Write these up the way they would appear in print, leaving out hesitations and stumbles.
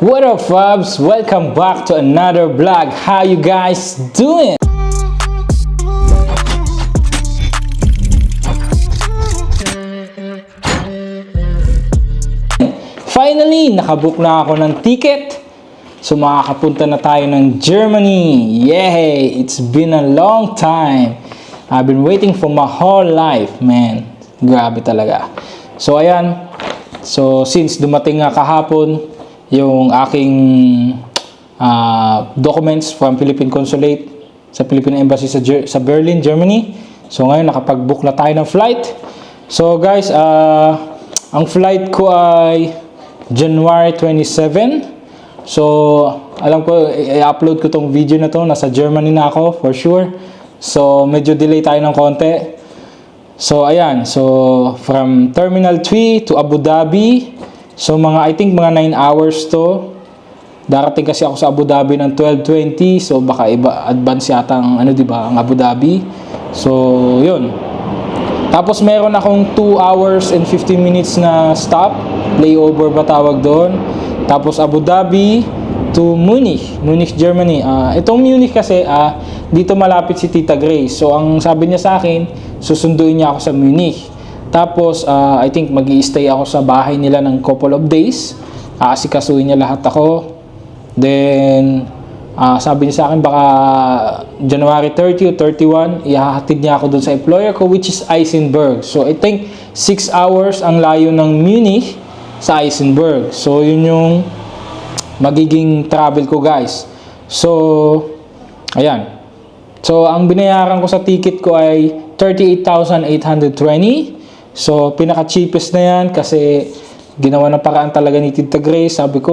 What up, Fabs? Welcome back to another vlog. How you guys doing? Finally, nakabook na ako ng ticket. So makakapunta na tayo ng Germany. Yay! It's been a long time. I've been waiting for my whole life, man. Grabe talaga. So ayan. So since dumating nga kahapon yung aking documents from Philippine Consulate sa Philippine Embassy sa Berlin, Germany. So ngayon nakapag-book na tayo ng flight. So guys, ang flight ko ay January 27. So alam ko i-upload ko tong video na to, nasa Germany na ako for sure. So medyo delay tayo ng konti. So ayan, so from Terminal 3 to Abu Dhabi. So I think mga 9 hours to. Darating kasi ako sa Abu Dhabi ng 12:20. So baka iba advance yata ang di ba, ang Abu Dhabi. So 'yun. Tapos meron akong 2 hours and 15 minutes na stop, layover ba tawag doon. Tapos Abu Dhabi to Munich, Germany. Itong Munich kasi dito malapit si Tita Grace. So ang sabi niya sa akin, susunduin niya ako sa Munich. Tapos I think magi-stay ako sa bahay nila ng couple of days. Asikasuhin niya lahat ako. Then sabi niya sa akin baka January 30 o 31 ihahatid niya ako doon sa employer ko, which is Eisenberg. So I think 6 hours ang layo ng Munich sa Eisenberg. So yun yung magiging travel ko, guys. So ayan. So ang binayaran ko sa ticket ko ay 38,820. So pinaka cheapest na yan kasi ginawa ng paraan talaga ni Tita Grace. Sabi ko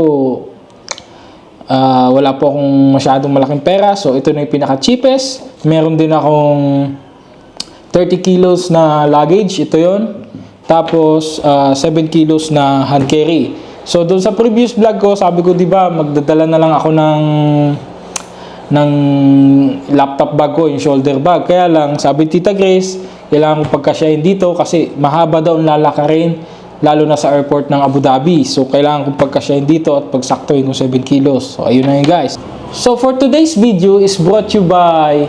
wala po akong masyadong malaking pera. So ito na yung pinaka cheapest. Meron din akong 30 kilos na luggage. Ito yon. Tapos 7 kilos na hand carry. So doon sa previous vlog ko, sabi ko 'di ba, magdadala na lang ako ng laptop bag ko, yung shoulder bag. Kaya lang sabi Tita Grace, kailangan ko pagkasyahin dito kasi mahaba daw ang lalakarin lalo na sa airport ng Abu Dhabi. So kailangan ko pagkasyahin dito at pagsaktuhin ko 7 kilos. So ayun na yun, guys. So for today's video is brought to you by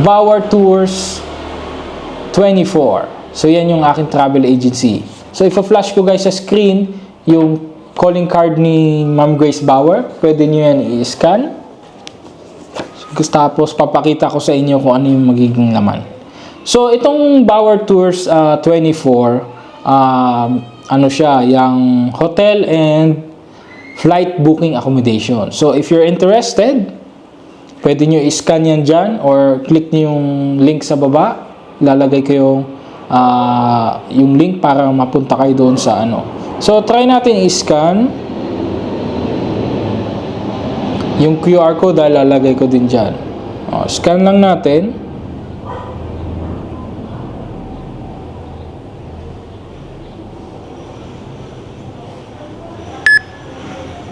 Bauer Tours 24. So yan yung aking travel agency. So if-flash ko, guys, sa screen yung calling card ni Ma'am Grace Bauer. Pwede nyo yan i-scan. Tapos papakita ko sa inyo kung ano yung magiging laman. So itong Bauer Tours 24, ano siya, yung hotel and flight booking accommodation. So if you're interested, pwede nyo i-scan yan dyan or click nyo yung link sa baba. Lalagay ko yung link para mapunta kayo doon sa ano. So try natin i-scan yung QR code, lalagay ko din dyan. Scan lang natin.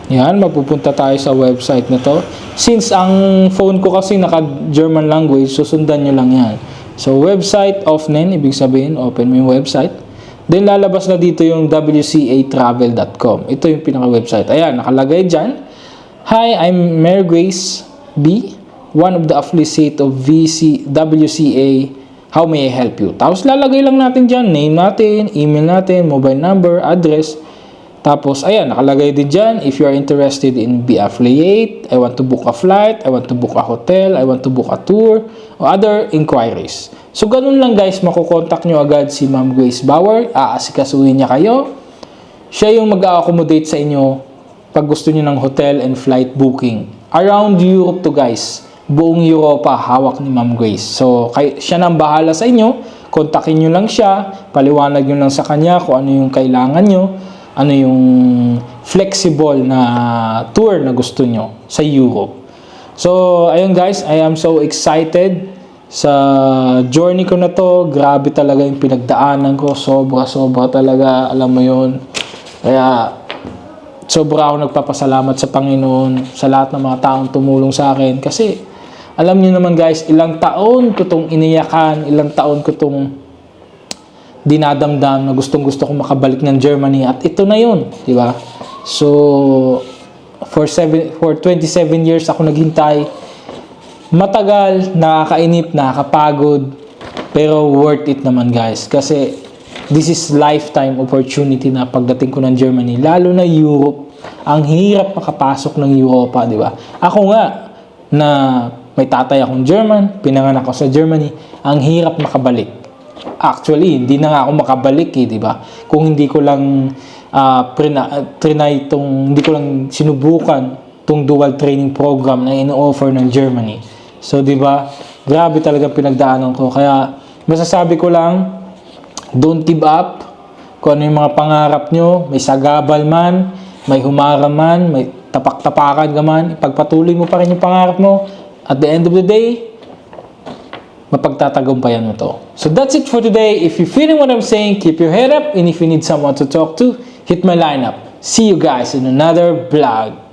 Yan, mapupunta tayo sa website na to. Since ang phone ko kasi naka-German language, susundan nyo lang yan. So, website offnen, ibig sabihin, open mo yung website. Then, lalabas na dito yung wcatravel.com. Ito yung pinaka-website. Ayan, nakalagay dyan. Hi, I'm Mary Grace B, one of the affiliate of WCA. How may I help you? Tapos, lalagay lang natin dyan, name natin, email natin, mobile number, address. Tapos, ayan, nakalagay din dyan, if you are interested in be affiliate, I want to book a flight, I want to book a hotel, I want to book a tour, or other inquiries. So, ganun lang, guys, makukontak nyo agad si Ma'am Grace Bauer, aasikasuhin niya kayo. Siya yung mag-accommodate sa inyo pag gusto nyo ng hotel and flight booking. Around Europe to, guys. Buong Europa, hawak ni Ma'am Grace. So, siya nang bahala sa inyo, kontakin nyo lang siya, paliwanag nyo lang sa kanya kung ano yung kailangan nyo, ano yung flexible na tour na gusto nyo sa Europe. So, ayun, guys, I am so excited sa journey ko na to. Grabe talaga yung pinagdaanan ko. Sobra talaga, alam mo yun. Kaya, sobra ako nagpapasalamat sa Panginoon, sa lahat ng mga taong tumulong sa akin. Kasi, alam niyo naman, guys, ilang taon ko tong iniyakan, ilang taon ko tong dinadamdam na gustong-gusto kong makabalik ng Germany, at ito na yun, di ba? So for 27 years ako naghintay. Matagal, nakakainip, nakakapagod, pero worth it naman guys. Kasi this is lifetime opportunity na pagdating ko ng Germany, lalo na Europe. Ang hirap makapasok ng Europa, di ba? Ako nga, na may tatay akong German, pinanganak ako sa Germany, ang hirap makabalik. Actually, hindi na nga ako makabalik di ba? Kung hindi ko lang hindi ko lang sinubukan tong dual training program na ino-offer ng Germany. So, di ba? Grabe talaga pinagdaanan ko. Kaya, masasabi ko lang, don't give up. Kung ano yung mga pangarap nyo, may sagabal man, may humarang man, may tapak-tapakan ka man, ipagpatuloy mo pa rin yung pangarap mo. At the end of the day, mapagtatagumpayan mo to. So that's it for today. If you're feeling what I'm saying, keep your head up. And if you need someone to talk to, hit my line up. See you guys in another vlog.